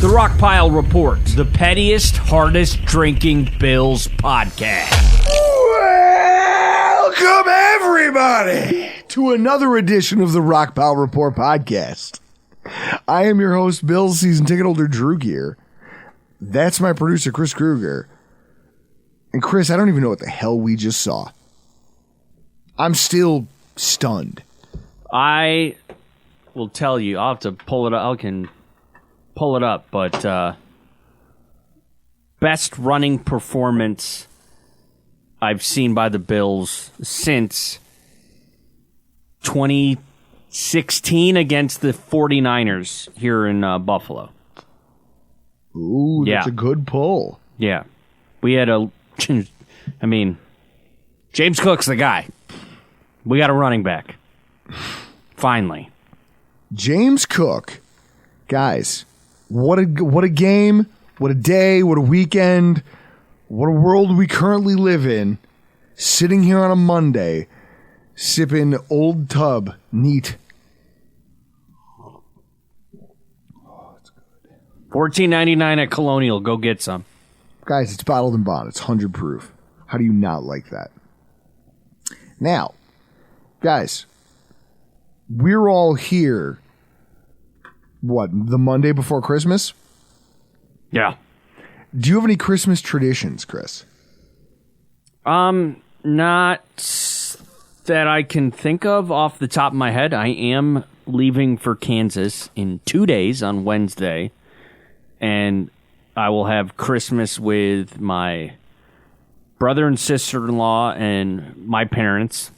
The Rockpile Report, the pettiest, hardest drinking Bills podcast. Welcome, everybody, to another edition of the Rockpile Report podcast. I am your host, Bills season ticket holder Drew Gear. That's my producer, Chris Kruger. And Chris, I don't even know what the hell we just saw. I'm still stunned. I will tell you, I'll have to pull it up. I can pull it up, but best running performance I've seen by the Bills since 2016 against the 49ers here in Buffalo. Ooh, that's a good pull. Yeah. We had James Cook's the guy. We got a running back. Finally. James Cook. Guys, what a game, what a day, what a weekend, what a world we currently live in. Sitting here on a Monday, sipping Old Tub neat. Oh, it's good. $14.99 at Colonial. Go get some. Guys, it's bottled and bond. It's 100 proof. How do you not like that? Now, guys, we're all here, the Monday before Christmas? Yeah. Do you have any Christmas traditions, Chris? Not that I can think of off the top of my head. I am leaving for Kansas in 2 days on Wednesday, and I will have Christmas with my brother and sister-in-law and my parents.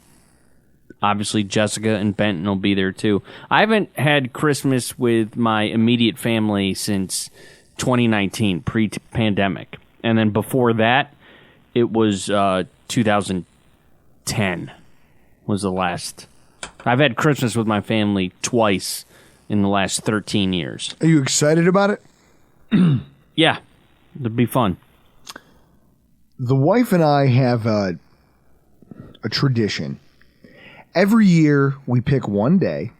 Obviously, Jessica and Benton will be there, too. I haven't had Christmas with my immediate family since 2019, pre-pandemic. And then before that, it was 2010 was the last. I've had Christmas with my family twice in the last 13 years. Are you excited about it? Yeah, it'd be fun. The wife and I have a tradition. Every year, we pick one day.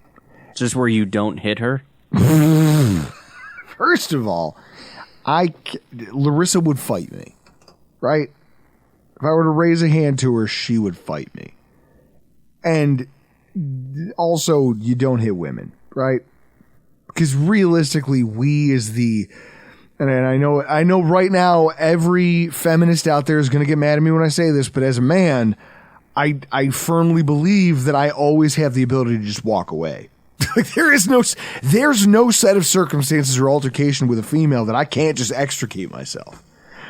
Just where you don't hit her? First of all, Larissa would fight me, right? If I were to raise a hand to her, she would fight me. And also, you don't hit women, right? Because realistically, and I know right now every feminist out there is going to get mad at me when I say this, but as a man, I firmly believe that I always have the ability to just walk away. Like there's no set of circumstances or altercation with a female that I can't just extricate myself.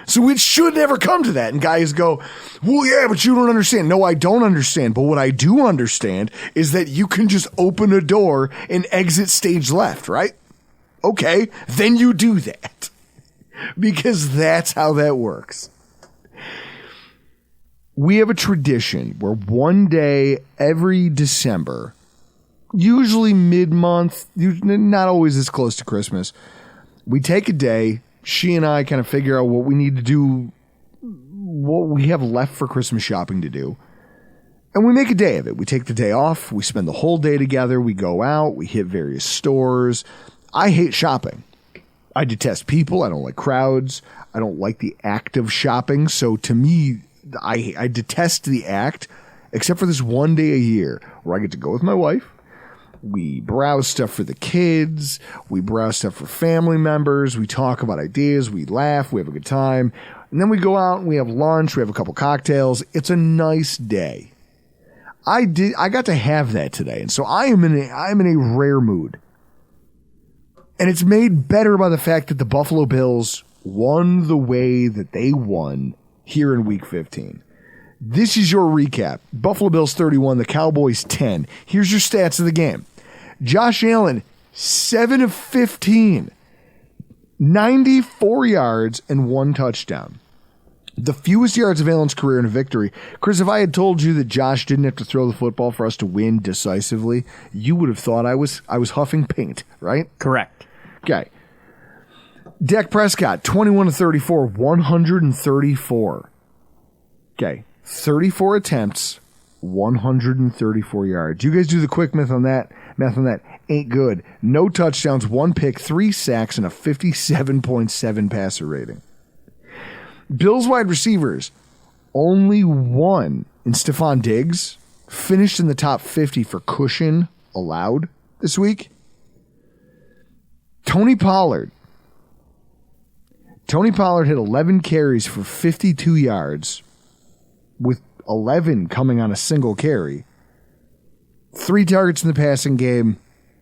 So it should never come to that. And guys go, well, yeah, but you don't understand. No, I don't understand. But what I do understand is that you can just open a door and exit stage left, right? Okay, then you do that. Because that's how that works. We have a tradition where one day every December, usually mid-month, not always this close to Christmas, we take a day, she and I kind of figure out what we need to do, what we have left for Christmas shopping to do, and we make a day of it. We take the day off, we spend the whole day together, we go out, we hit various stores. I hate shopping. I detest people, I don't like crowds, I don't like the act of shopping, so to me, I detest the act, except for this one day a year where I get to go with my wife. We browse stuff for the kids. We browse stuff for family members. We talk about ideas. We laugh. We have a good time. And then we go out and we have lunch. We have a couple cocktails. It's a nice day. I got to have that today. And so I'm in a rare mood. And it's made better by the fact that the Buffalo Bills won the way that they won here in Week 15. This is your recap. Buffalo Bills 31, the Cowboys 10. Here's your stats of the game. Josh Allen, 7 of 15. 94 yards and 1 touchdown. The fewest yards of Allen's career in a victory. Chris, if I had told you that Josh didn't have to throw the football for us to win decisively, you would have thought I was huffing paint, right? Correct. Okay. Dak Prescott, 21 of 34, 134. Okay. 34 attempts, 134 yards. You guys do the quick math on that. Ain't good. No touchdowns, 1 pick, 3 sacks, and a 57.7 passer rating. Bills wide receivers, only one in Stephon Diggs, finished in the top 50 for cushion allowed this week. Tony Pollard hit 11 carries for 52 yards, with 11 coming on a single carry. 3 targets in the passing game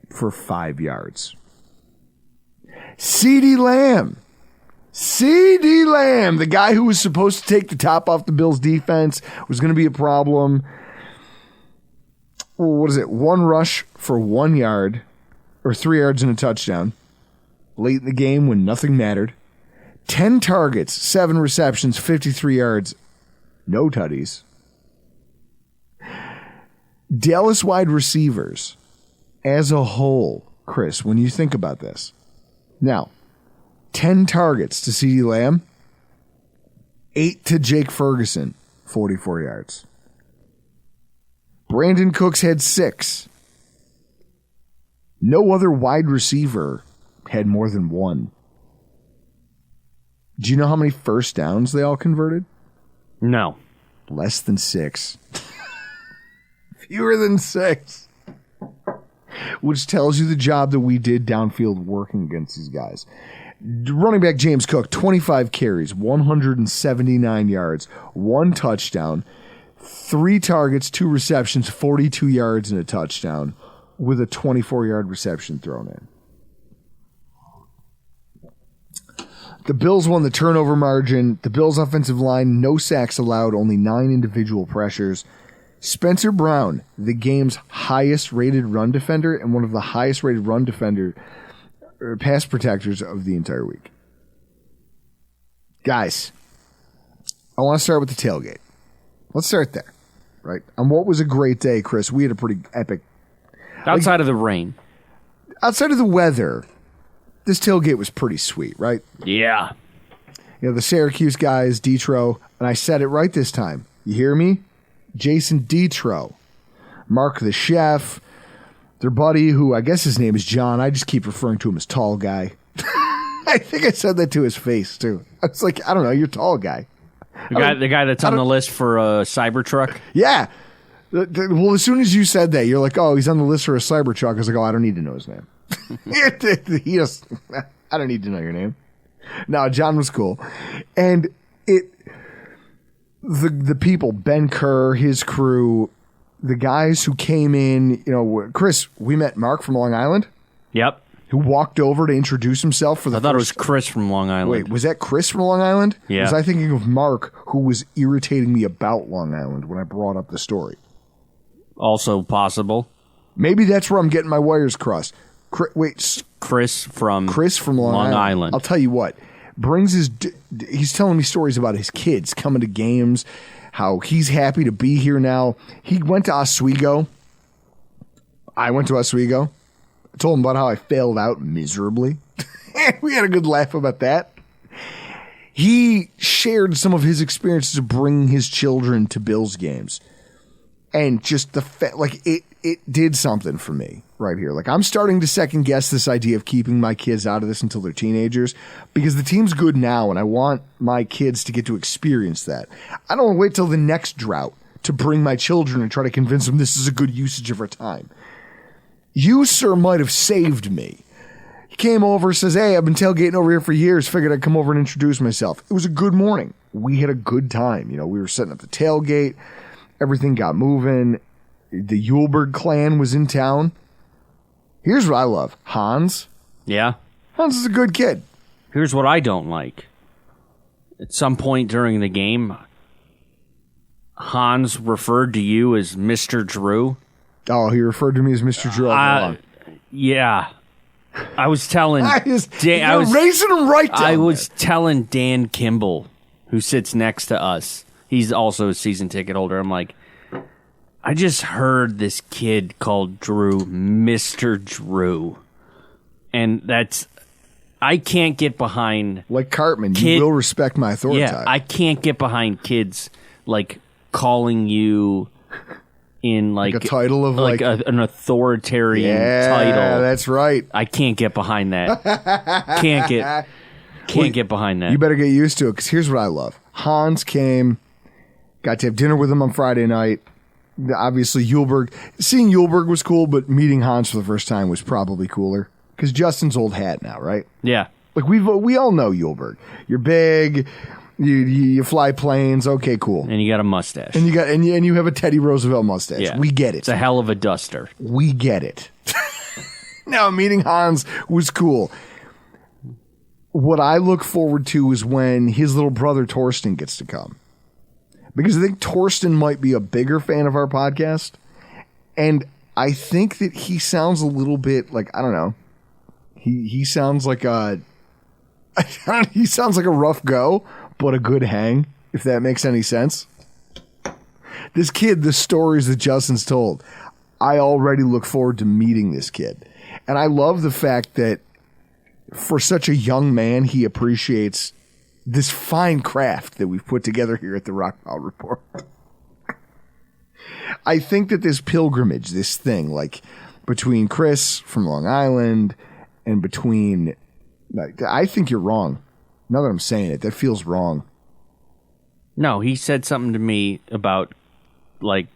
for 5 yards. CeeDee Lamb, the guy who was supposed to take the top off the Bills' defense, was going to be a problem. What is it? 1 rush for 1 yard, or 3 yards and a touchdown, late in the game when nothing mattered. 10 targets, 7 receptions, 53 yards, no tutties. Dallas wide receivers as a whole, Chris, when you think about this. Now, 10 targets to CeeDee Lamb, 8 to Jake Ferguson, 44 yards. Brandon Cooks had 6. No other wide receiver had more than 1. Do you know how many first downs they all converted? No. Less than 6. Fewer than 6. Which tells you the job that we did downfield working against these guys. Running back James Cook, 25 carries, 179 yards, 1 touchdown, 3 targets, 2 receptions, 42 yards, and a touchdown, with a 24-yard reception thrown in. The Bills won the turnover margin. The Bills' offensive line, no sacks allowed, only 9 individual pressures. Spencer Brown, the game's highest-rated run defender and one of the highest-rated pass protectors of the entire week. Guys, I want to start with the tailgate. Let's start there, right? On what was a great day, Chris, we had a pretty epic... Outside of the rain. Outside of the weather, this tailgate was pretty sweet, right? Yeah. You know, the Syracuse guys, Detro, and I said it right this time. You hear me? Jason Detro, Mark the chef, their buddy, who I guess his name is John. I just keep referring to him as Tall Guy. I think I said that to his face, too. I was like, I don't know, you're Tall Guy. The guy that's on the list for a Cybertruck? Yeah. Well, as soon as you said that, you're like, oh, he's on the list for a Cybertruck. I was like, oh, I don't need to know his name. I don't need to know your name. No, John was cool. And the people, Ben Kerr, his crew, the guys who came in, you know, Chris, we met Mark from Long Island. Yep. Who walked over to introduce himself for the I thought it was Chris from Long Island. Wait, was that Chris from Long Island? Yeah. Was I thinking of Mark, who was irritating me about Long Island when I brought up the story? Also possible. Maybe that's where I'm getting my wires crossed. Chris from Long Island. I'll tell you what. He's telling me stories about his kids coming to games, how he's happy to be here now. He went to Oswego. I went to Oswego. I told him about how I failed out miserably. We had a good laugh about that. He shared some of his experiences of bringing his children to Bills games. And just it did something for me right here. Like, I'm starting to second guess this idea of keeping my kids out of this until they're teenagers, because the team's good now and I want my kids to get to experience that. I don't want to wait till the next drought to bring my children and try to convince them this is a good usage of our time. You, sir, might have saved me. He came over, says, hey, I've been tailgating over here for years. Figured I'd come over and introduce myself. It was a good morning. We had a good time. You know, we were setting up the tailgate. Everything got moving. The Yulberg clan was in town. Here's what I love. Hans. Yeah. Hans is a good kid. Here's what I don't like. At some point during the game, Hans referred to you as Mr. Drew. Oh, he referred to me as Mr. Drew. Yeah. I was telling you're raising him right down I was telling Dan Kimball, who sits next to us. He's also a season ticket holder. I'm like, I just heard this kid called Drew Mr. Drew. And I can't get behind. Like Cartman, you will respect my authority. Yeah, I can't get behind kids like calling you in like a title of an authoritarian yeah, title. That's right. I can't get behind that. Can't get behind that. You better get used to it, because here's what I love. Hans came, got to have dinner with him on Friday night. Obviously, seeing Yulberg was cool, but meeting Hans for the first time was probably cooler, because Justin's old hat now, right? Yeah. Like, we all know Yulberg. You're big, you fly planes, okay, cool. And you got a mustache. And you have a Teddy Roosevelt mustache. Yeah. We get it. It's a hell of a duster. We get it. Now, meeting Hans was cool. What I look forward to is when his little brother Torsten gets to come. Because I think Torsten might be a bigger fan of our podcast. And I think that he sounds a little bit like, I don't know. He sounds like he sounds like a rough go, but a good hang, if that makes any sense. This kid, the stories that Justin's told, I already look forward to meeting this kid. And I love the fact that for such a young man, he appreciates this fine craft that we've put together here at the Rockpile Report. I think that this pilgrimage, this thing, like between Chris from Long Island and between, I think you're wrong. Now that I'm saying it, that feels wrong. No, he said something to me about, like,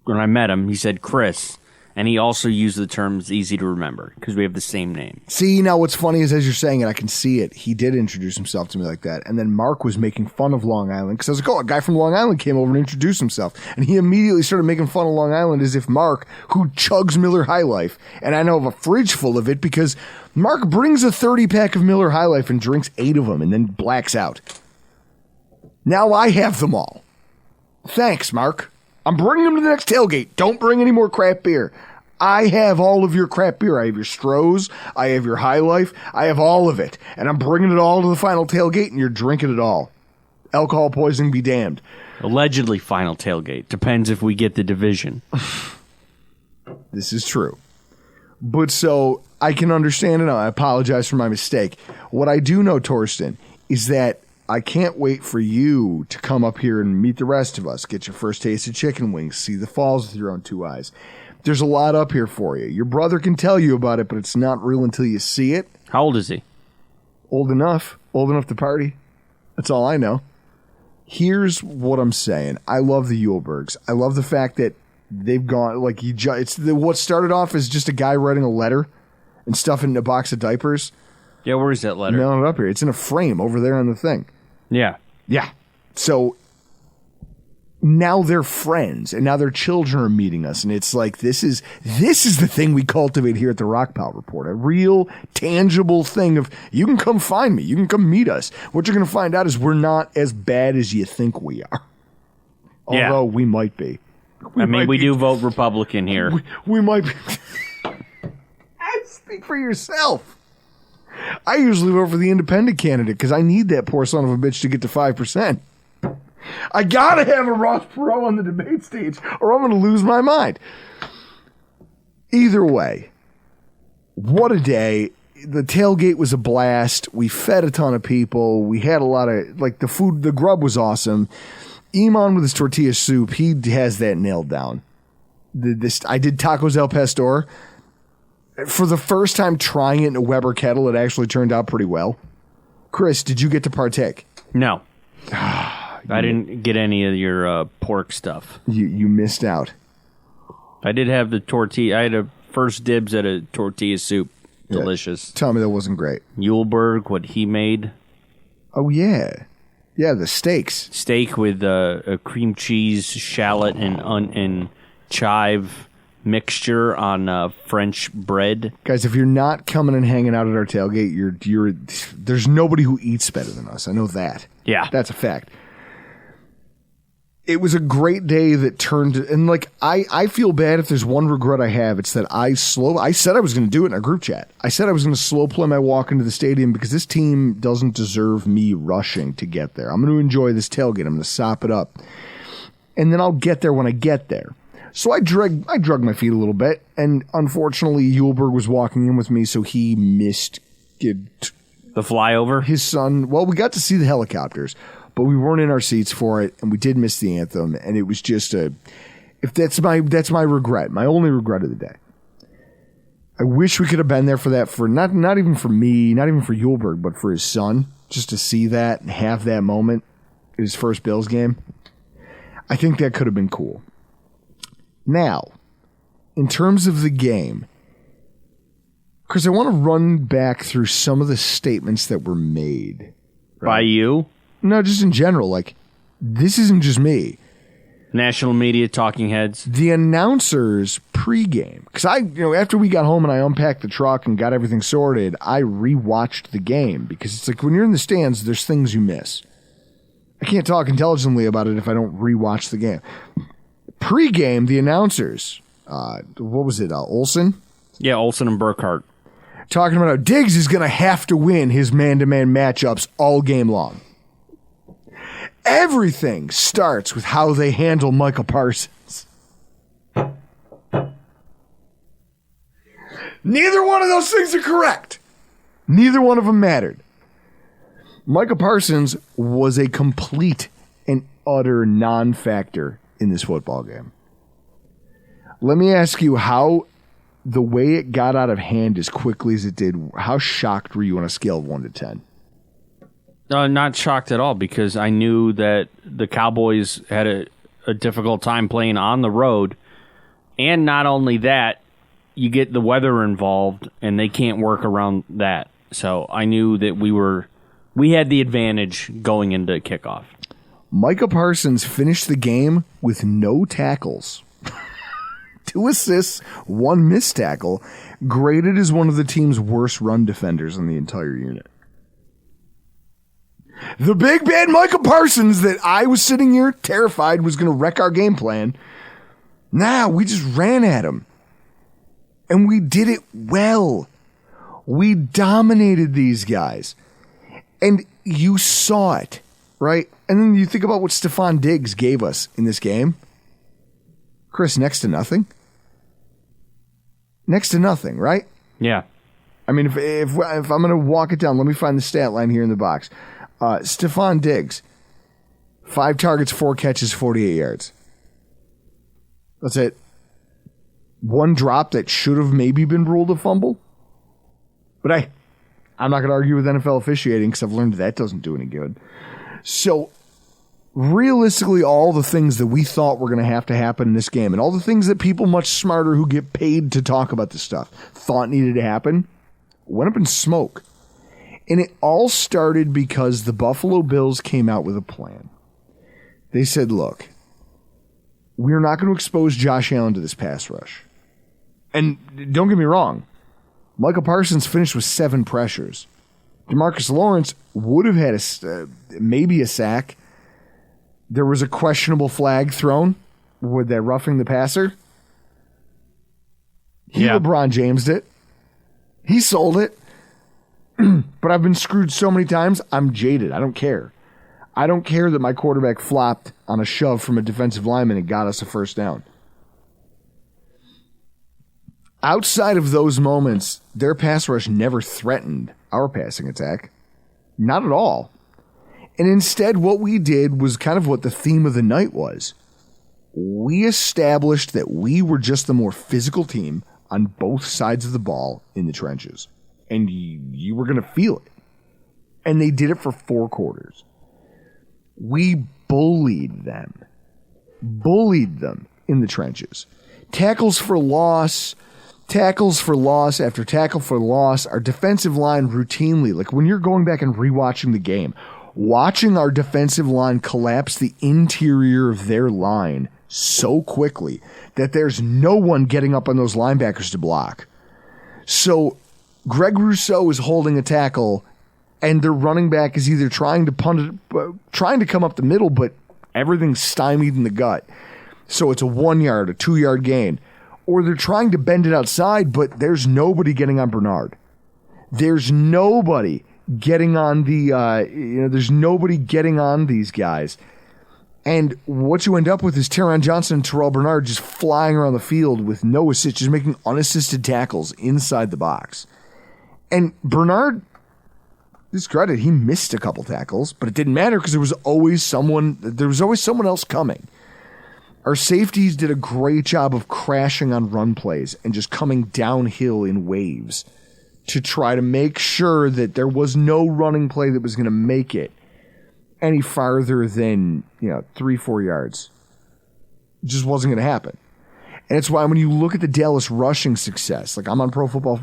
when I met him, he said Chris. And he also used the terms easy to remember because we have the same name. See, now what's funny is as you're saying it, I can see it. He did introduce himself to me like that. And then Mark was making fun of Long Island because I was like, oh, a guy from Long Island came over and introduced himself. And he immediately started making fun of Long Island as if Mark, who chugs Miller High Life, and I know of a fridge full of it because Mark brings a 30-pack of Miller High Life and drinks 8 of them and then blacks out. Now I have them all. Thanks, Mark. I'm bringing them to the next tailgate. Don't bring any more crap beer. I have all of your crap beer. I have your Strohs. I have your High Life. I have all of it. And I'm bringing it all to the final tailgate, and you're drinking it all. Alcohol poisoning be damned. Allegedly final tailgate. Depends if we get the division. This is true. But so, I can understand it now. I apologize for my mistake. What I do know, Torsten, is that I can't wait for you to come up here and meet the rest of us. Get your first taste of chicken wings. See the falls with your own 2 eyes. There's a lot up here for you. Your brother can tell you about it, but it's not real until you see it. How old is he? Old enough. Old enough to party. That's all I know. Here's what I'm saying. I love the Yulbergs. I love the fact that they've gone, like, what started off as just a guy writing a letter and stuffing in a box of diapers. Yeah, where's that letter? Mailing it up here. It's in a frame over there on the thing. Yeah. Yeah. So now they're friends, and now their children are meeting us, and it's like this is the thing we cultivate here at the Rockpile Report, a real tangible thing of you can come find me, you can come meet us. What you're going to find out is we're not as bad as you think we are, although we might be. We do vote Republican here. We might be. Speak for yourself. I usually vote for the independent candidate because I need that poor son of a bitch to get to 5%. I gotta have a Ross Perot on the debate stage or I'm gonna lose my mind. Either way, what a day. The tailgate was a blast. We fed a ton of people. We had a lot of, like, the food, the grub was awesome. Iman with his tortilla soup, he has that nailed down. I did tacos al pastor. For the first time trying it in a Weber kettle, it actually turned out pretty well. Chris, did you get to partake? No. I didn't get any of your pork stuff. You missed out. I did have the tortilla. I had a first dibs at a tortilla soup. Delicious. Yeah, tell me that wasn't great. Yulberg, what he made. Oh, yeah. Yeah, the steaks. Steak with a cream cheese, shallot, and chive mixture on French bread. Guys, if you're not coming and hanging out at our tailgate, you're there's nobody who eats better than us. I know that. Yeah. That's a fact. It was a great day that turned, and like I feel bad if there's one regret I have, it's that I said I was going to do it in our group chat. I said I was going to slow play my walk into the stadium because this team doesn't deserve me rushing to get there. I'm going to enjoy this tailgate. I'm going to sop it up, and then I'll get there when I get there. So I drug my feet a little bit, and unfortunately Yulberg was walking in with me, so he missed the flyover. His son. Well, we got to see the helicopters, but we weren't in our seats for it, and we did miss the anthem, and it was just If that's my regret, my only regret of the day. I wish we could have been there for that, for not even for me, not even for Yulberg, but for his son, just to see that and have that moment in his first Bills game. I think that could have been cool. Now, in terms of the game, Chris, I want to run back through some of the statements that were made. Right? By you? No, just in general. Like, this isn't just me. National media talking heads. The announcers pregame, because after we got home and I unpacked the truck and got everything sorted, I rewatched the game because it's like when you're in the stands, there's things you miss. I can't talk intelligently about it if I don't rewatch the game. Pre-game, the announcers, what was it, Olsen? Yeah, Olsen and Burkhart. Talking about how Diggs is going to have to win his man-to-man matchups all game long. Everything starts with how they handle Micah Parsons. Neither one of those things are correct. Neither one of them mattered. Micah Parsons was a complete and utter non-factor in this football game. Let me ask you how the way it got out of hand as quickly as it did, how shocked were you on a scale of 1 to 10? Not shocked at all, because I knew that the Cowboys had a difficult time playing on the road. And not only that, you get the weather involved, and they can't work around that. So I knew that we had the advantage going into kickoff. Micah Parsons finished the game with no tackles. 2 assists, 1 missed tackle, graded as one of the team's worst run defenders in the entire unit. The big bad Micah Parsons that I was sitting here terrified was going to wreck our game plan. Nah, we just ran at him. And we did it well. We dominated these guys. And you saw it, right? And then you think about what Stephon Diggs gave us in this game. Chris, next to nothing. Next to nothing, right? Yeah. I mean, if I'm going to walk it down, let me find the stat line here in the box. Stephon Diggs, 5 targets, 4 catches, 48 yards. That's it. 1 drop that should have maybe been ruled a fumble. But I'm not going to argue with NFL officiating because I've learned that doesn't do any good. So, realistically, all the things that we thought were going to happen in this game, and all the things that people much smarter who get paid to talk about this stuff thought needed to happen, went up in smoke. And it all started because the Buffalo Bills came out with a plan. They said, look, we're not going to expose Josh Allen to this pass rush. And don't get me wrong, Micah Parsons finished with 7 pressures. DeMarcus Lawrence would have had maybe a sack. There was a questionable flag thrown. That roughing the passer? LeBron James'd it. He sold it. But I've been screwed so many times, I'm jaded. I don't care. I don't care that my quarterback flopped on a shove from a defensive lineman and got us a first down. Outside of those moments, their pass rush never threatened our passing attack. Not at all. And instead, what we did was kind of what the theme of the night was. We established that we were just the more physical team on both sides of the ball in the trenches. And you were going to feel it. And they did it for 4 quarters. We bullied them. Bullied them in the trenches. Tackles for loss after tackle for loss. Our defensive line routinely, like when you're going back and rewatching the game, watching our defensive line collapse the interior of their line so quickly that there's no one getting up on those linebackers to block. So Greg Rousseau is holding a tackle, and their running back is either trying to trying to come up the middle, but everything's stymied in the gut. So it's a 1 yard, a 2 yard gain. Or they're trying to bend it outside, but there's nobody getting on Bernard. There's nobody getting on there's nobody getting on these guys. And what you end up with is Taron Johnson and Terrell Bernard just flying around the field with no assist, just making unassisted tackles inside the box. And Bernard, his credit, he missed a couple tackles, but it didn't matter because there was always someone else coming. Our safeties did a great job of crashing on run plays and just coming downhill in waves to try to make sure that there was no running play that was going to make it any farther than 3-4 yards. It just wasn't going to happen. And it's why when you look at the Dallas rushing success, like I'm on Pro Football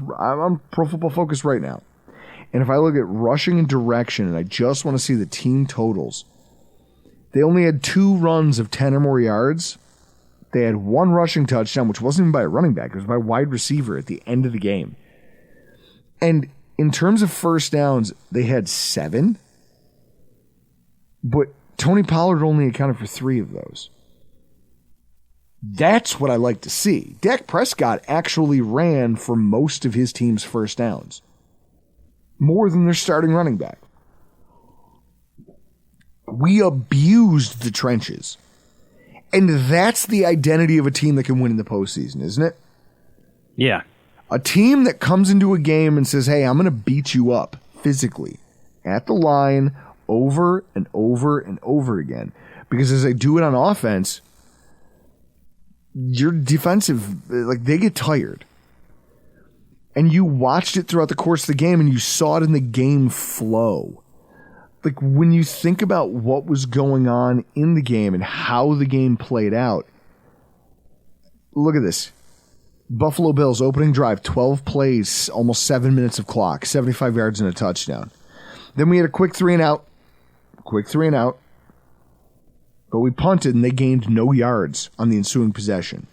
Focus right now, and if I look at rushing and direction and I just want to see the team totals, they only had 2 runs of 10 or more yards. They had 1 rushing touchdown, which wasn't even by a running back. It was by a wide receiver at the end of the game. And in terms of first downs, they had 7. But Tony Pollard only accounted for 3 of those. That's what I like to see. Dak Prescott actually ran for most of his team's first downs. More than their starting running back. We abused the trenches. And that's the identity of a team that can win in the postseason, isn't it? Yeah. A team that comes into a game and says, hey, I'm going to beat you up physically at the line over and over and over again. Because as they do it on offense, your defensive, like they get tired. And you watched it throughout the course of the game and you saw it in the game flow. Like when you think about what was going on in the game and how the game played out, look at this. Buffalo Bills opening drive, 12 plays, almost 7 minutes of clock, 75 yards and a touchdown. Then we had a quick 3 and out. But we punted and they gained no yards on the ensuing possession.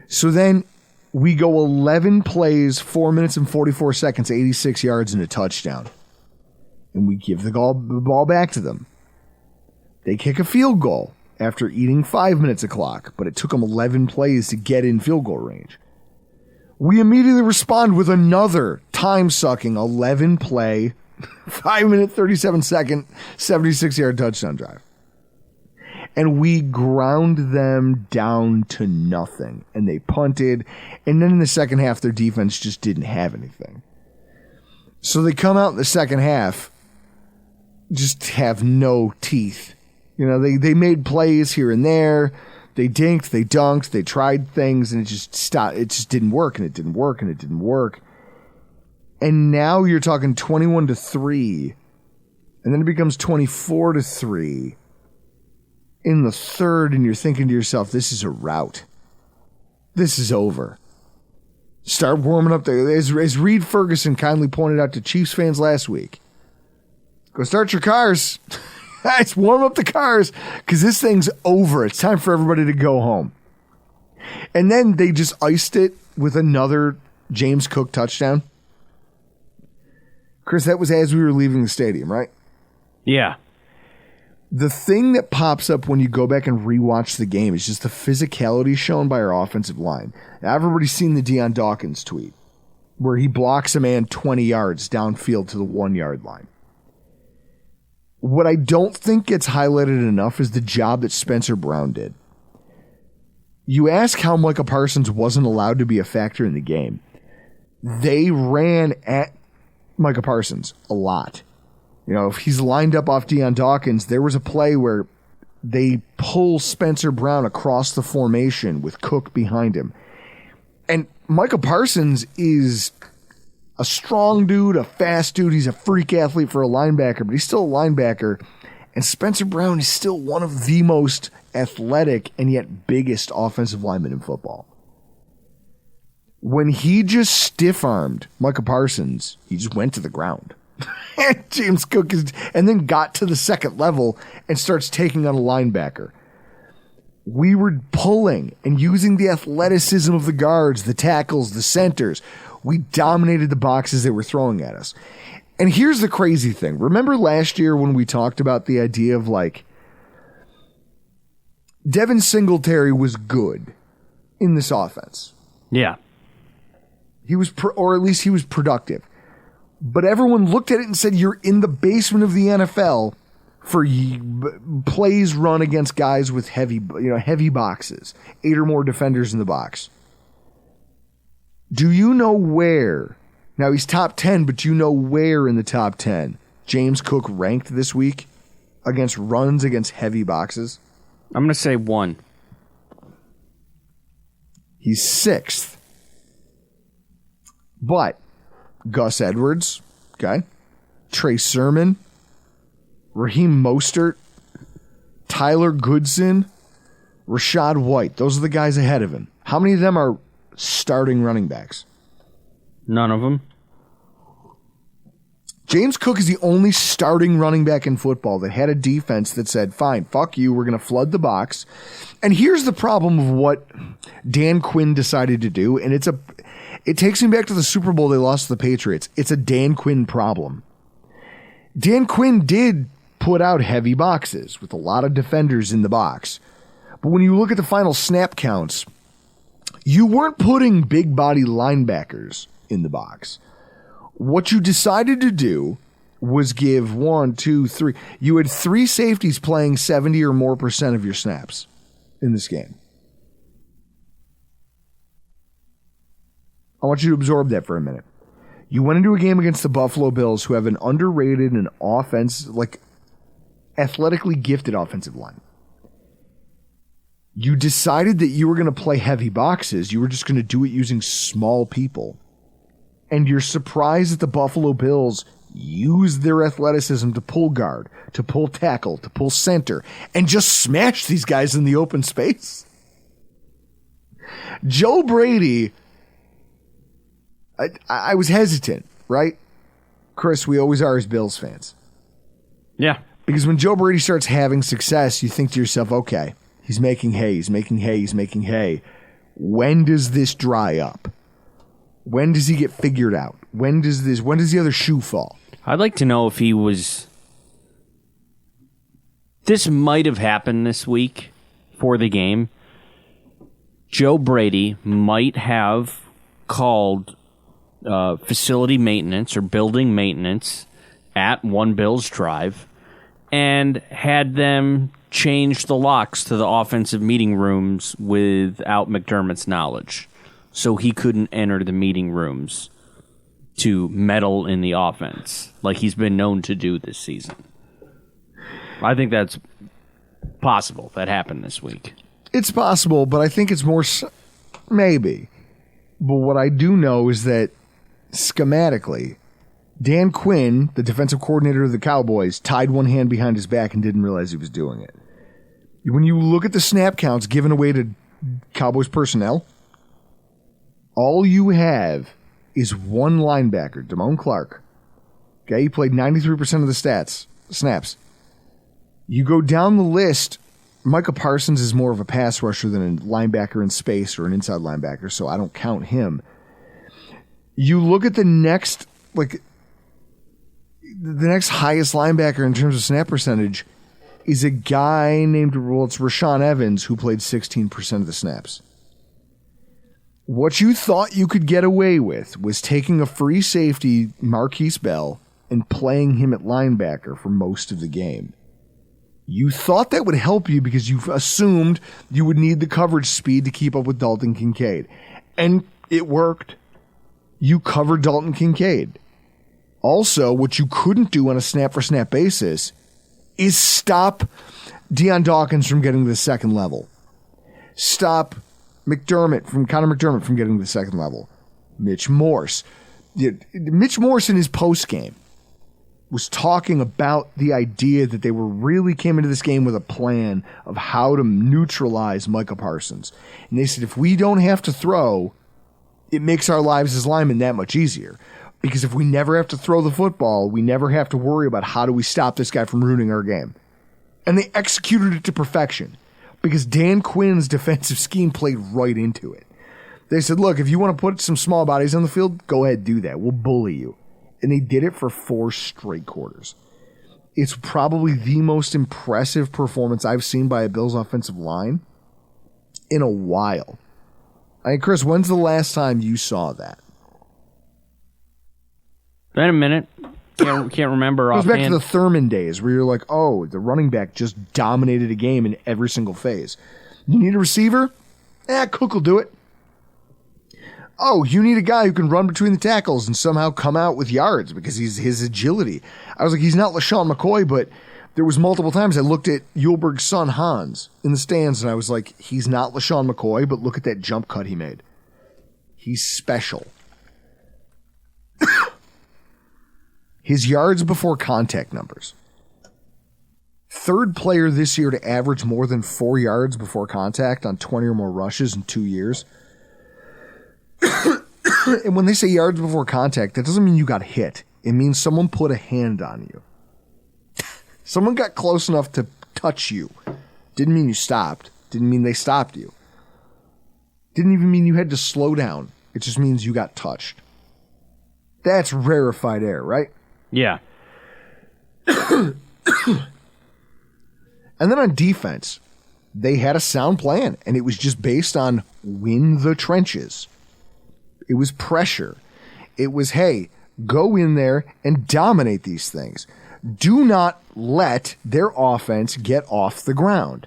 So then we go 11 plays, 4 minutes and 44 seconds, 86 yards and a touchdown. And we give the ball back to them. They kick a field goal after eating 5 minutes of clock, but it took them 11 plays to get in field goal range. We immediately respond with another time-sucking 11-play, 5-minute, 37-second, 76-yard touchdown drive. And we ground them down to nothing. And they punted. And then in the second half, their defense just didn't have anything. So they come out in the second half, just have no teeth. They made plays here and there. They dinked, they dunked, they tried things, and it just stopped. It just didn't work, and it didn't work, and it didn't work. And now you're talking 21-3, and then it becomes 24-3 in the third, and you're thinking to yourself, this is a rout. This is over. Start warming up there. As Reed Ferguson kindly pointed out to Chiefs fans last week, go start your cars. Guys, warm up the cars because this thing's over. It's time for everybody to go home. And then they just iced it with another James Cook touchdown. Chris, that was as we were leaving the stadium, right? Yeah. The thing that pops up when you go back and rewatch the game is just the physicality shown by our offensive line. Now, everybody's seen the Deion Dawkins tweet where he blocks a man 20 yards downfield to the 1-yard line. What I don't think gets highlighted enough is the job that Spencer Brown did. You ask how Micah Parsons wasn't allowed to be a factor in the game. They ran at Micah Parsons a lot. If he's lined up off Deion Dawkins, there was a play where they pull Spencer Brown across the formation with Cook behind him. And Micah Parsons is a strong dude, a fast dude. He's a freak athlete for a linebacker, but he's still a linebacker. And Spencer Brown is still one of the most athletic and yet biggest offensive linemen in football. When he just stiff-armed Micah Parsons, he just went to the ground. And James Cook and then got to the second level and starts taking on a linebacker. We were pulling and using the athleticism of the guards, the tackles, the centers. We dominated the boxes they were throwing at us. And here's the crazy thing. Remember last year when we talked about the idea of Devin Singletary was good in this offense. Yeah. He was, or at least he was productive. But everyone looked at it and said, you're in the basement of the NFL for plays run against guys with heavy boxes, 8 or more defenders in the box. Do you know where? Now he's top 10, but do you know where in the top 10 James Cook ranked this week against runs against heavy boxes? I'm going to say 1. He's 6th. But Gus Edwards, okay, Trey Sermon, Raheem Mostert, Tyler Goodson, Rachaad White. Those are the guys ahead of him. How many of them are starting running backs? None of them. James Cook is the only starting running back in football that had a defense that said, fine, fuck you, we're going to flood the box. And here's the problem of what Dan Quinn decided to do, and it takes me back to the Super Bowl they lost to the Patriots. It's a Dan Quinn problem. Dan Quinn did put out heavy boxes with a lot of defenders in the box. But when you look at the final snap counts, you weren't putting big body linebackers in the box. What you decided to do was give 1, 2, 3. You had 3 safeties playing 70 or more % of your snaps in this game. I want you to absorb that for a minute. You went into a game against the Buffalo Bills, who have an underrated and athletically gifted offensive line. You decided that you were going to play heavy boxes. You were just going to do it using small people. And you're surprised that the Buffalo Bills used their athleticism to pull guard, to pull tackle, to pull center, and just smash these guys in the open space. Joe Brady, I was hesitant, right? Chris, we always are as Bills fans. Yeah. Because when Joe Brady starts having success, you think to yourself, okay, he's making hay, he's making hay, he's making hay. When does this dry up? When does he get figured out? When does the other shoe fall? I'd like to know if he was... This might have happened this week for the game. Joe Brady might have called facility maintenance or building maintenance at One Bills Drive and had them change the locks to the offensive meeting rooms without McDermott's knowledge. So he couldn't enter the meeting rooms to meddle in the offense like he's been known to do this season. I think that's possible. That happened this week. It's possible, but I think it's more... Maybe. But what I do know is that schematically, Dan Quinn, the defensive coordinator of the Cowboys, tied one hand behind his back and didn't realize he was doing it. When you look at the snap counts given away to Cowboys personnel, all you have is one linebacker, Damone Clark. Okay, he played 93% of the snaps. You go down the list, Micah Parsons is more of a pass rusher than a linebacker in space or an inside linebacker, so I don't count him. You look at the next highest linebacker in terms of snap percentage is a guy named, it's Rashaan Evans, who played 16% of the snaps. What you thought you could get away with was taking a free safety, Marquise Bell, and playing him at linebacker for most of the game. You thought that would help you because you assumed you would need the coverage speed to keep up with Dalton Kincaid. And it worked. You covered Dalton Kincaid. Also, what you couldn't do on a snap-for-snap basis is stop Deion Dawkins from getting to the second level. Stop Connor McDermott from getting to the second level. Mitch Morse. Mitch Morse in his postgame was talking about the idea that they really came into this game with a plan of how to neutralize Micah Parsons. And they said, if we don't have to throw, it makes our lives as linemen that much easier. Because if we never have to throw the football, we never have to worry about how do we stop this guy from ruining our game. And they executed it to perfection because Dan Quinn's defensive scheme played right into it. They said, look, if you want to put some small bodies on the field, go ahead, do that. We'll bully you. And they did it for 4 straight quarters. It's probably the most impressive performance I've seen by a Bills offensive line in a while. I mean, Chris, when's the last time you saw that? Been a minute. Can't remember offhand. It goes back to the Thurman days where you're like, oh, the running back just dominated a game in every single phase. You need a receiver? Cook will do it. Oh, you need a guy who can run between the tackles and somehow come out with yards because his agility. I was like, he's not LaShawn McCoy, but There was multiple times I looked at Yulberg's son, Hans, in the stands, and I was like, he's not LaShawn McCoy, but look at that jump cut he made. He's special. His yards before contact numbers. Third player this year to average more than 4 yards before contact on 20 or more rushes in 2 years. And when they say yards before contact, that doesn't mean you got hit. It means someone put a hand on you. Someone got close enough to touch you. Didn't mean you stopped. Didn't mean they stopped you. Didn't even mean you had to slow down. It just means you got touched. That's rarefied air, right? Yeah. And then on defense, they had a sound plan, and it was just based on win the trenches. It was pressure. It was, hey, go in there and dominate these things. Do not let their offense get off the ground.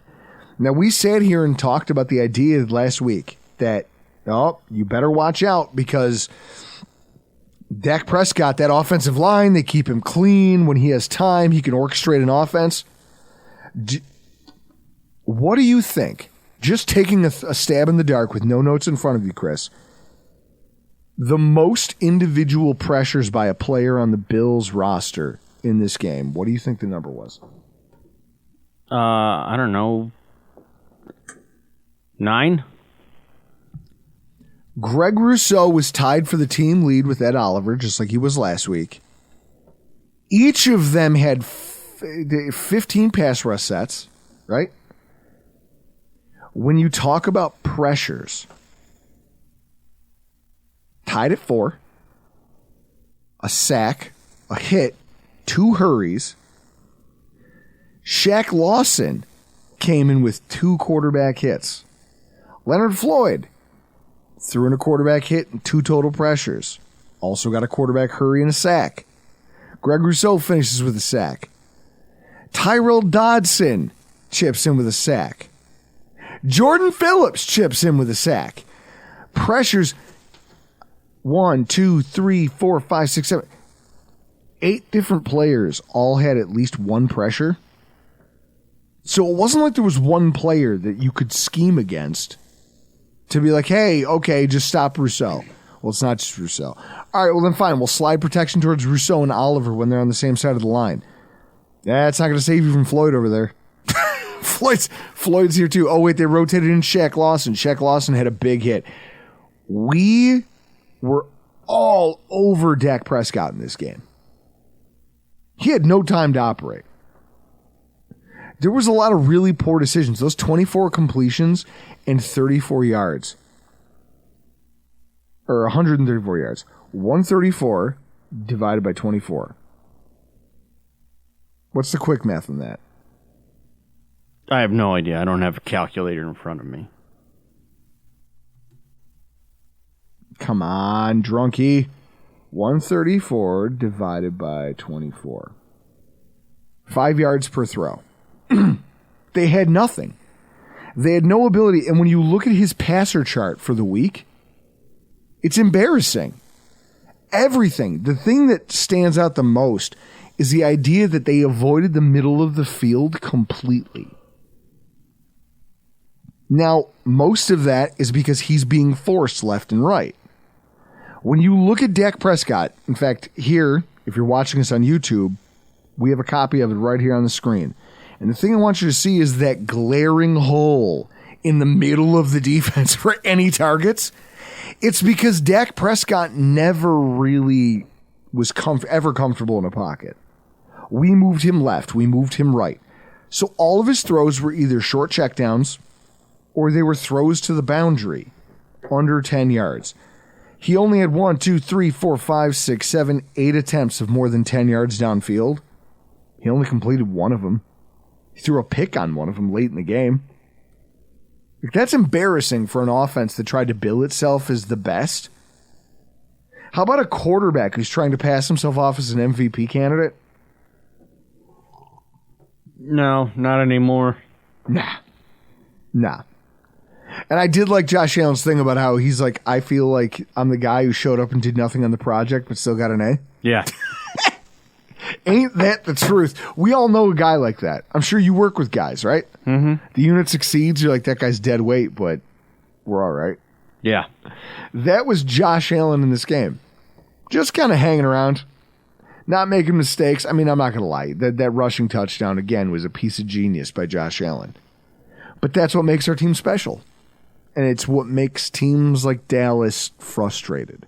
Now, we sat here and talked about the idea last week that, you better watch out because Dak Prescott, that offensive line, they keep him clean. When he has time, he can orchestrate an offense. What do you think? Just taking a stab in the dark with no notes in front of you, Chris. The most individual pressures by a player on the Bills roster in this game, what do you think the number was? I don't know. 9? Greg Rousseau was tied for the team lead with Ed Oliver, just like he was last week. Each of them had 15 pass rush sets, right? When you talk about pressures, tied at 4, a sack, a hit, 2 hurries. Shaq Lawson came in with 2 quarterback hits. Leonard Floyd threw in a quarterback hit and 2 total pressures. Also got a quarterback hurry and a sack. Greg Rousseau finishes with a sack. Tyrell Dodson chips in with a sack. Jordan Phillips chips in with a sack. Pressures 1, 2, 3, 4, 5, 6, 7. 8 different players all had at least 1 pressure. So it wasn't like there was one player that you could scheme against to be like, hey, okay, just stop Rousseau. Well, it's not just Rousseau. All right, well, then fine. We'll slide protection towards Rousseau and Oliver when they're on the same side of the line. That's not going to save you from Floyd over there. Floyd's here too. Oh, wait, they rotated in Shaq Lawson. Shaq Lawson had a big hit. We were all over Dak Prescott in this game. He had no time to operate. There was a lot of really poor decisions. Those 24 completions and 34 yards. Or 134 yards. 134 divided by 24. What's the quick math on that? I have no idea. I don't have a calculator in front of me. Come on, drunkie. 134 divided by 24. 5 yards per throw. They had nothing. They had no ability. And when you look at his passer chart for the week, it's embarrassing. Everything. The thing that stands out the most is the idea that they avoided the middle of the field completely. Now, most of that is because he's being forced left and right. When you look at Dak Prescott, in fact, here, if you're watching us on YouTube, we have a copy of it right here on the screen. And the thing I want you to see is that glaring hole in the middle of the defense for any targets. It's because Dak Prescott never really was ever comfortable in a pocket. We moved him left. We moved him right. So all of his throws were either short checkdowns or they were throws to the boundary under 10 yards. He only had 1, 2, 3, 4, 5, 6, 7, 8 attempts of more than 10 yards downfield. He only completed one of them. He threw a pick on one of them late in the game. That's embarrassing for an offense that tried to bill itself as the best. How about a quarterback who's trying to pass himself off as an MVP candidate? No, not anymore. Nah. And I did like Josh Allen's thing about how he's like, I feel like I'm the guy who showed up and did nothing on the project but still got an A. Yeah. Ain't that the truth? We all know a guy like that. I'm sure you work with guys, right? Mm-hmm. The unit succeeds, you're like, that guy's dead weight, but we're all right. Yeah. That was Josh Allen in this game. Just kind of hanging around, not making mistakes. I mean, I'm not going to lie. That rushing touchdown, again, was a piece of genius by Josh Allen. But that's what makes our team special. And it's what makes teams like Dallas frustrated.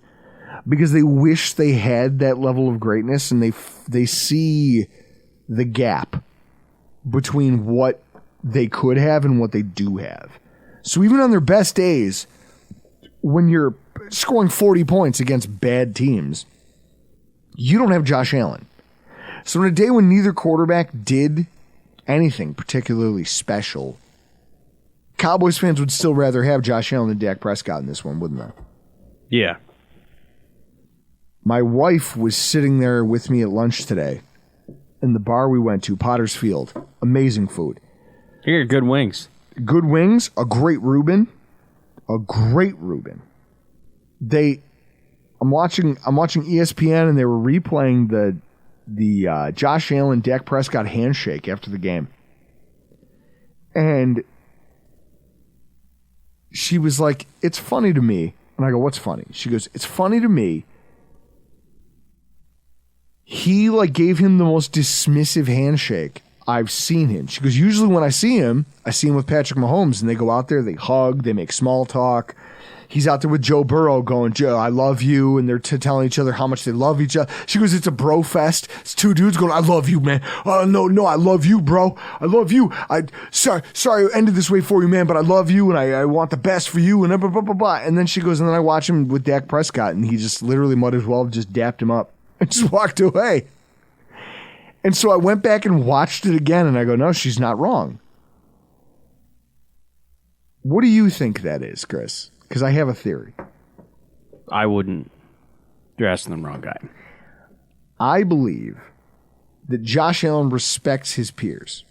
Because they wish they had that level of greatness, and they see the gap between what they could have and what they do have. So even on their best days, when you're scoring 40 points against bad teams, you don't have Josh Allen. So on a day when neither quarterback did anything particularly special, Cowboys fans would still rather have Josh Allen than Dak Prescott in this one, wouldn't they? Yeah. My wife was sitting there with me at lunch today in the bar we went to, Potter's Field. Amazing food. You got good wings. Good wings, a great Reuben. A great Reuben. I'm watching ESPN, and they were replaying the Josh Allen Dak Prescott handshake after the game. And she was like, "It's funny to me." And I go, "What's funny?" She goes, "It's funny to me. He gave him the most dismissive handshake I've seen him." She goes, "Usually when I see him with Patrick Mahomes, and they go out there, they hug, they make small talk. He's out there with Joe Burrow going, 'Joe, I love you,' and they're telling each other how much they love each other." She goes, "It's a bro fest. It's two dudes going, 'I love you, man. No, I love you, bro. I love you. Sorry I ended this way for you, man, but I love you, and I want the best for you," and blah, blah, blah, blah. And then she goes, and then I watch him with Dak Prescott, and he just literally might as well have just dapped him up and just walked away. And so I went back and watched it again, and I go, no, she's not wrong. What do you think that is, Chris? Because I have a theory. I wouldn't. You're asking the wrong guy. I believe that Josh Allen respects his peers.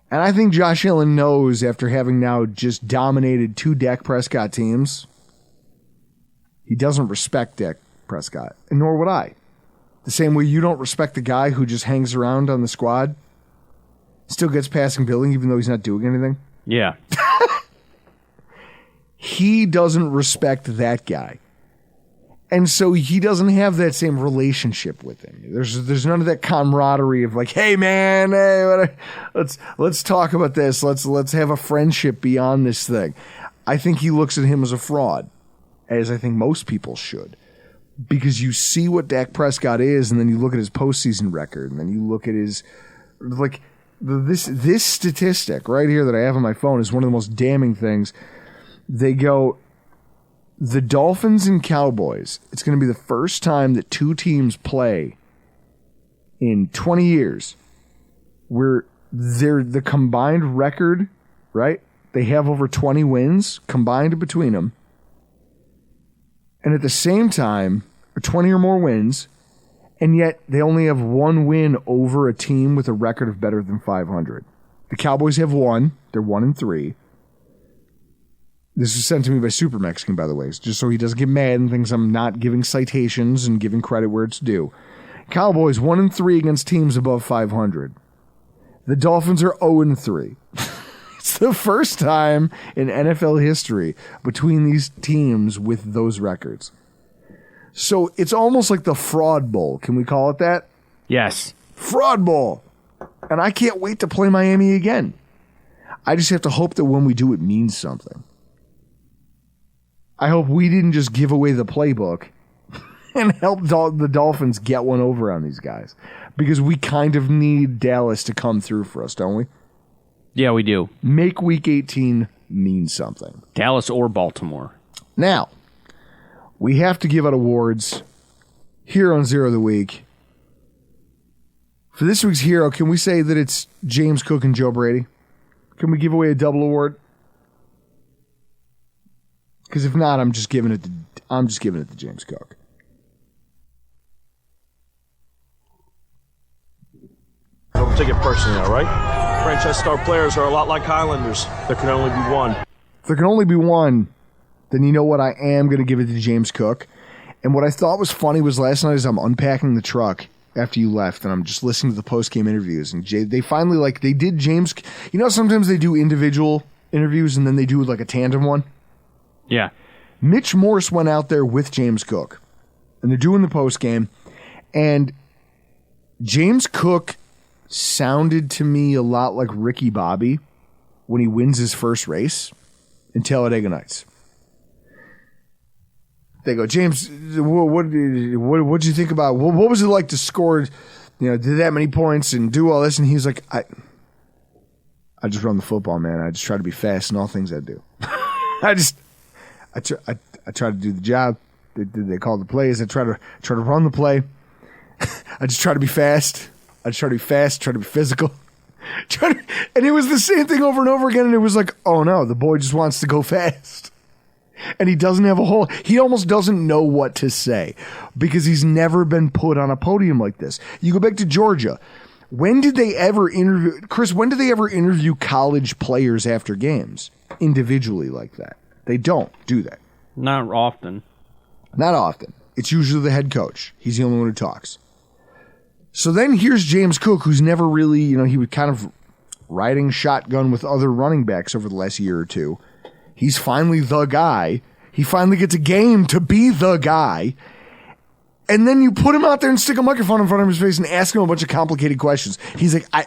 And I think Josh Allen knows, after having now just dominated two Dak Prescott teams, he doesn't respect Dak Prescott, and nor would I. The same way you don't respect the guy who just hangs around on the squad, still gets passing billing even though he's not doing anything. Yeah. He doesn't respect that guy. And so he doesn't have that same relationship with him. There's none of that camaraderie of like, hey man, let's talk about this. Let's have a friendship beyond this thing. I think he looks at him as a fraud, as I think most people should. Because you see what Dak Prescott is, and then you look at his postseason record, and then you look at his this statistic right here that I have on my phone is one of the most damning things. They go, the Dolphins and Cowboys, it's going to be the first time that two teams play in 20 years where the combined record, right? They have over 20 wins combined between them. And at the same time, 20 or more wins, and yet they only have one win over a team with a record of better than 500. The Cowboys have one. They're 1-3. This was sent to me by Super Mexican, by the way, just so he doesn't get mad and thinks I'm not giving citations and giving credit where it's due. Cowboys 1-3 against teams above 500. The Dolphins are 0-3. It's the first time in NFL history between these teams with those records. So it's almost like the Fraud Bowl. Can we call it that? Yes. Fraud Bowl. And I can't wait to play Miami again. I just have to hope that when we do, it means something. I hope we didn't just give away the playbook and help the Dolphins get one over on these guys. Because we kind of need Dallas to come through for us, don't we? Yeah, we do. Make Week 18 mean something. Dallas or Baltimore. Now, we have to give out awards here on Zero of the Week. For this week's hero, can we say that it's James Cook and Joe Brady? Can we give away a double award? Because if not, I'm just giving it to James Cook. Don't take it personally, all right? Franchise star players are a lot like Highlanders. There can only be one. If there can only be one, then you know what? I am going to give it to James Cook. And what I thought was funny was last night as I'm unpacking the truck, after you left, and I'm just listening to the post-game interviews, and they finally, they did James, sometimes they do individual interviews, and then they do, a tandem one? Yeah. Mitch Morse went out there with James Cook, and they're doing the post-game, and James Cook sounded to me a lot like Ricky Bobby when he wins his first race in Talladega Nights. They go, James, what did you think about, what was it like to score, do that many points and do all this? And he's like, I just run the football, man. I just try to be fast in all things I do. I try to do the job. They call the plays. I try to run the play. I just try to be fast. I just try to be fast, try to be physical. And it was the same thing over and over again. And it was like, oh no, the boy just wants to go fast. And he doesn't have he almost doesn't know what to say because he's never been put on a podium like this. You go back to Georgia. When did they ever interview college players after games individually like that? They don't do that. Not often. Not often. It's usually the head coach. He's the only one who talks. So then here's James Cook, who's never really, he was kind of riding shotgun with other running backs over the last year or two. He's finally the guy. He finally gets a game to be the guy. And then you put him out there and stick a microphone in front of his face and ask him a bunch of complicated questions. He's like, I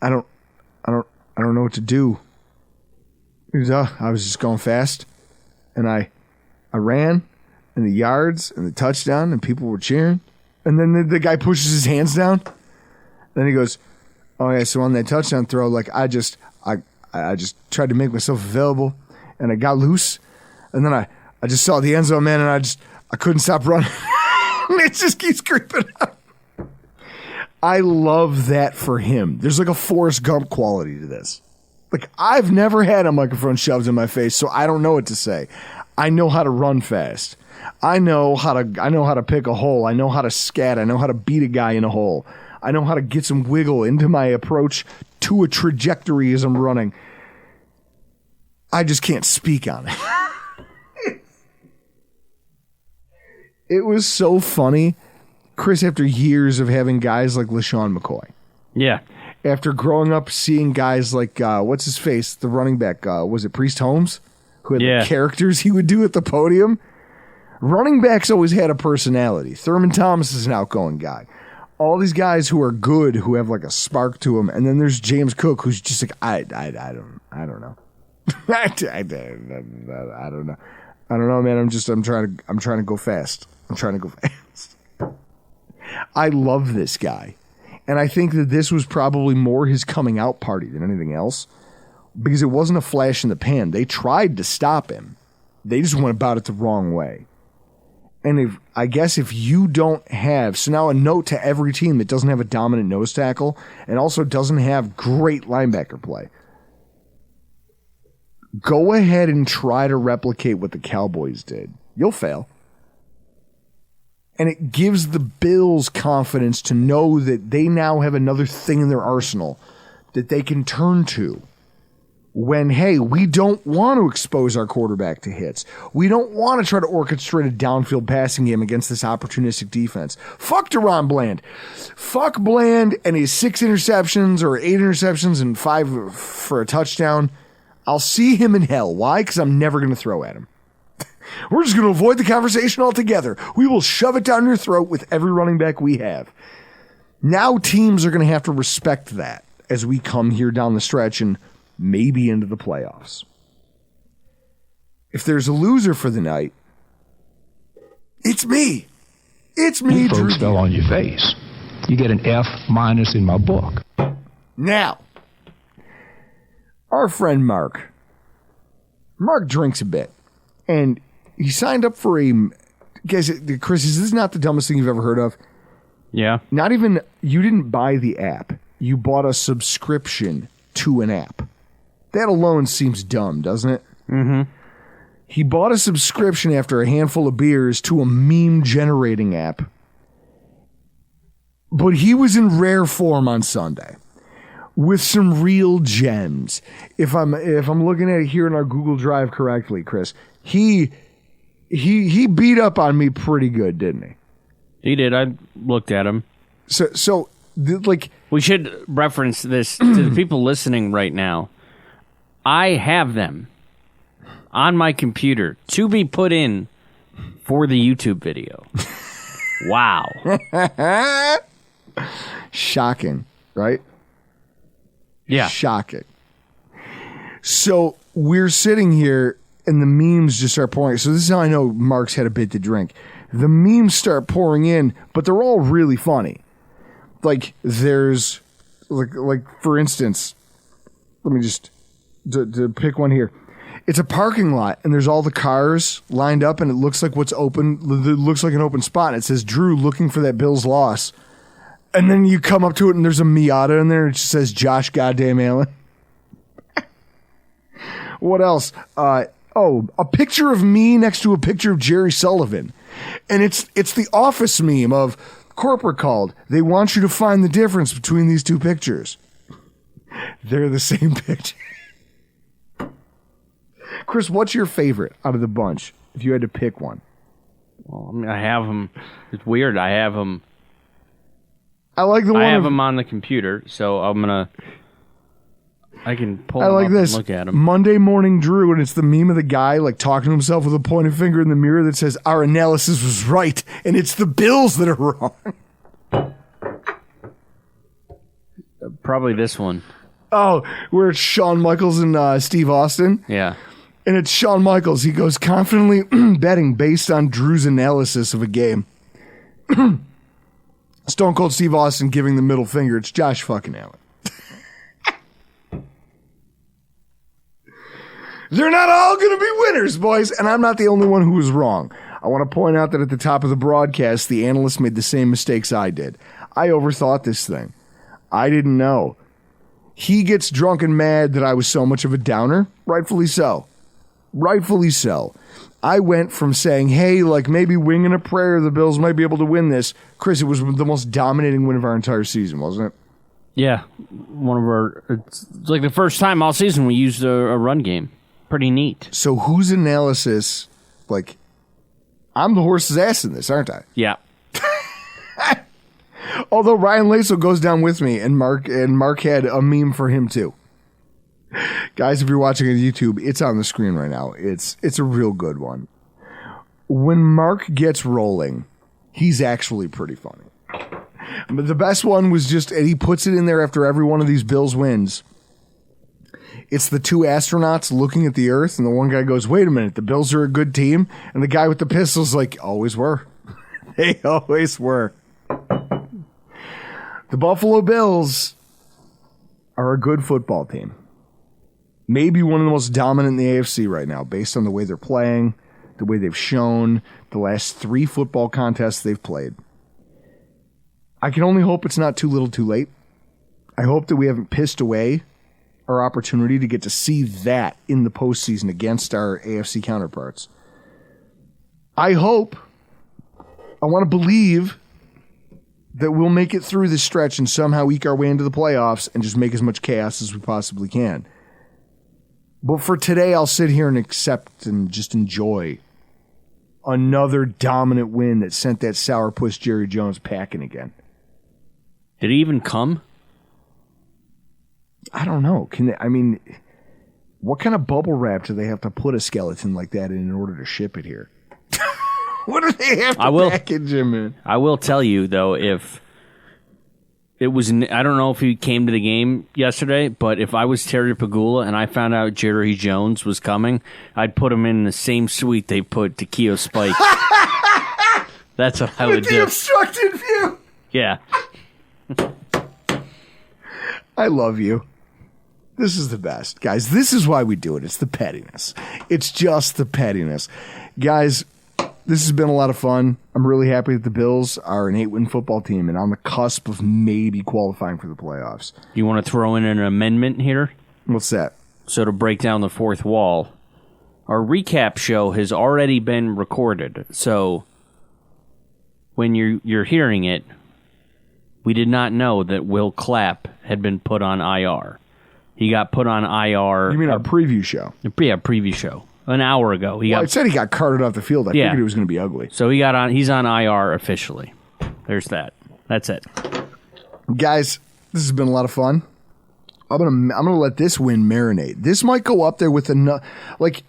don't know what to do. He goes, I was just going fast, and I ran, and the yards and the touchdown, and people were cheering. And then the guy pushes his hands down. Then he goes, oh yeah, so on that touchdown throw, I just tried to make myself available, and I got loose, and then I just saw the end zone, man, and I couldn't stop running. It just keeps creeping up. I love that for him. There's a Forrest Gump quality to this. I've never had a microphone shoved in my face, so I don't know what to say. I know how to run fast. I know how to pick a hole. I know how to scat. I know how to beat a guy in a hole. I know how to get some wiggle into my approach to a trajectory as I'm running. I just can't speak on it. It was so funny, Chris, after years of having guys like LaShawn McCoy. Yeah. After growing up seeing guys like, what's his face, the running back, was it Priest Holmes? Who had the characters he would do at the podium? Running backs always had a personality. Thurman Thomas is an outgoing guy. All these guys who are good, who have a spark to them, and then there's James Cook, who's just I don't know. I don't know. I don't know, man. I'm trying to go fast. I'm trying to go fast. I love this guy. And I think that this was probably more his coming out party than anything else, because it wasn't a flash in the pan. They tried to stop him. They just went about it the wrong way. And if you don't have, so now a note to every team that doesn't have a dominant nose tackle and also doesn't have great linebacker play, go ahead and try to replicate what the Cowboys did. You'll fail. And it gives the Bills confidence to know that they now have another thing in their arsenal that they can turn to when, hey, we don't want to expose our quarterback to hits. We don't want to try to orchestrate a downfield passing game against this opportunistic defense. Fuck DaRon Bland. Fuck Bland and his 6 interceptions or 8 interceptions and 5 for a touchdown. I'll see him in hell. Why? Because I'm never going to throw at him. We're just going to avoid the conversation altogether. We will shove it down your throat with every running back we have. Now teams are going to have to respect that as we come here down the stretch and maybe into the playoffs. If there's a loser for the night, it's me. It's me, Drew. Folks fell on your face. You get an F- in my book. Now, our friend Mark drinks a bit, and he signed up for guys, Chris, is this not the dumbest thing you've ever heard of? Yeah. Not even, you didn't buy the app. You bought a subscription to an app. That alone seems dumb, doesn't it? Mm-hmm. He bought a subscription after a handful of beers to a meme-generating app. But he was in rare form on Sunday with some real gems. If I'm looking at it here in our Google Drive correctly, Chris, he beat up on me pretty good, didn't he? He did. I looked at him. So like, we should reference this to the people listening right now. I have them on my computer to be put in for the YouTube video. Wow. shocking, right? Yeah. Shocking. So we're sitting here and the memes just start pouring. So this is how I know Mark's had a bit to drink. The memes start pouring in, but they're all really funny. Like there's like for instance, let me just to pick one here. It's a parking lot and there's all the cars lined up and it looks like what's open. It looks like an open spot. And it says Drew looking for that Bills loss. And then you come up to it and there's a Miata in there. And it just says Josh goddamn Allen. What else? A picture of me next to a picture of Jerry Sullivan. And it's the Office meme of corporate called. They want you to find the difference between these two pictures. They're the same picture. Chris, what's your favorite out of the bunch if you had to pick one? Well, I mean, I have them. It's weird. I have them. I like the one. I have them on the computer, so I can pull them like up this. and look at them. Monday Morning Drew, and it's the meme of the guy like talking to himself with a pointed finger in the mirror that says, "Our analysis was right, and it's the Bills that are wrong." Probably this one. Oh, where it's Shawn Michaels and Steve Austin. Yeah. And it's Shawn Michaels. He goes confidently betting based on Drew's analysis of a game. Stone Cold Steve Austin giving the middle finger. It's Josh fucking Allen. They're not all going to be winners, boys. And I'm not the only one who was wrong. I want to point out that at the top of the broadcast, the analyst made the same mistakes I did. I overthought this thing. I didn't know. He gets drunk and mad that I was so much of a downer. Rightfully so. Rightfully so. I went from saying, hey, like maybe winging a prayer, the Bills might be able to win this. Chris, it was the most dominating win of our entire season, wasn't it? Yeah. It's like the first time all season we used a run game. Pretty neat. So whose analysis, like, I'm the horse's ass in this, aren't I? Yeah. Although Ryan Laso goes down with me, and Mark had a meme for him too. Guys, if you're watching on YouTube, it's on the screen right now. It's a real good one. When Mark gets rolling, he's actually pretty funny. But the best one was just, and he puts it in there after every one of these Bills wins. It's the two astronauts looking at the Earth, and the one guy goes, wait a minute, the Bills are a good team? And the guy with the pistol's like, always were. They always were. The Buffalo Bills are a good football team. Maybe one of the most dominant in the AFC right now, based on the way they're playing, the way they've shown, the last 3 football contests they've played. I can only hope it's not too little too late. I hope that we haven't pissed away our opportunity to get to see that in the postseason against our AFC counterparts. I want to believe that we'll make it through this stretch and somehow eke our way into the playoffs and just make as much chaos as we possibly can. But for today, I'll sit here and accept and just enjoy another dominant win that sent that sourpuss Jerry Jones packing again. Did he even come? I don't know. What kind of bubble wrap do they have to put a skeleton like that in order to ship it here? What do they have to package him in? I will tell you, though, if it was, I don't know if he came to the game yesterday, but if I was Terry Pagula and I found out Jerry Jones was coming, I'd put him in the same suite they put Takeo Spike. That's what I would do. The obstructed view. Yeah. I love you. This is the best. Guys, this is why we do it. It's the pettiness. It's just the pettiness. Guys, this has been a lot of fun. I'm really happy that the Bills are an 8-win football team and on the cusp of maybe qualifying for the playoffs. You want to throw in an amendment here? What's that? So to break down the fourth wall, our recap show has already been recorded. So when you're hearing it, we did not know that Will Clapp had been put on IR. He got put on IR. You mean our preview show? Yeah, preview show. An hour ago. It said he got carted off the field. I figured it was going to be ugly. So he's on IR officially. there's that. That's it. Guys, this has been a lot of fun. I'm gonna let this win marinate. This might go up there with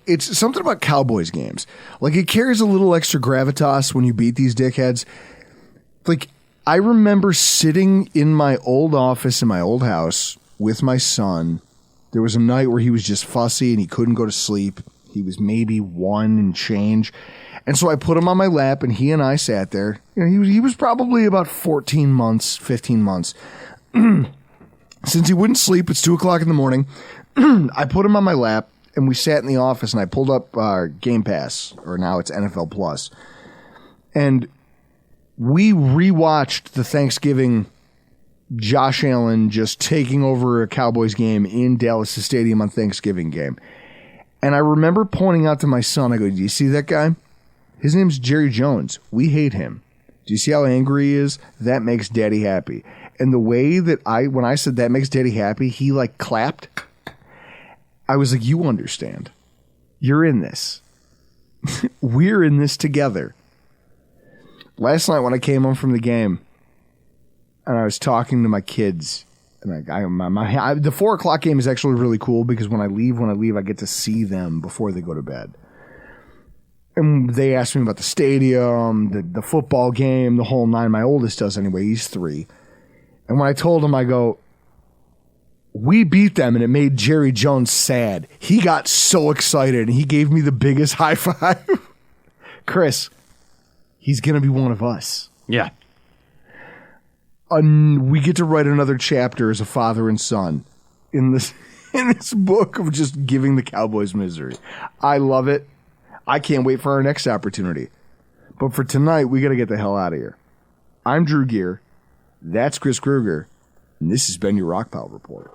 it's something about Cowboys games. Like, it carries a little extra gravitas when you beat these dickheads. Like, I remember sitting in my old office in my old house with my son. There was a night where he was just fussy and he couldn't go to sleep. He was maybe 1 and change. And so I put him on my lap and he and I sat there. You know, he was probably about 14 months, 15 months. Since he wouldn't sleep, it's 2 o'clock in the morning. I put him on my lap and we sat in the office and I pulled up Game Pass, or now it's NFL Plus. And we rewatched the Thanksgiving Josh Allen just taking over a Cowboys game in Dallas Stadium on Thanksgiving game. And I remember pointing out to my son, I go, do you see that guy? His name's Jerry Jones. We hate him. Do you see how angry he is? That makes Daddy happy. And the way that when I said that makes Daddy happy, he like clapped. I was like, you understand. You're in this. We're in this together. Last night when I came home from the game and I was talking to my kids, and the 4 o'clock game is actually really cool because when I leave, I get to see them before they go to bed. And they asked me about the stadium, the football game, the whole nine. My oldest does anyway. He's 3. And when I told him, I go, we beat them and it made Jerry Jones sad. He got so excited and he gave me the biggest high five. Chris, he's going to be one of us. Yeah. We get to write another chapter as a father and son in this book of just giving the Cowboys misery. I love it. I can't wait for our next opportunity. But for tonight, we got to get the hell out of here. I'm Drew Gear. That's Chris Kruger. And this has been your Rock Pile Report.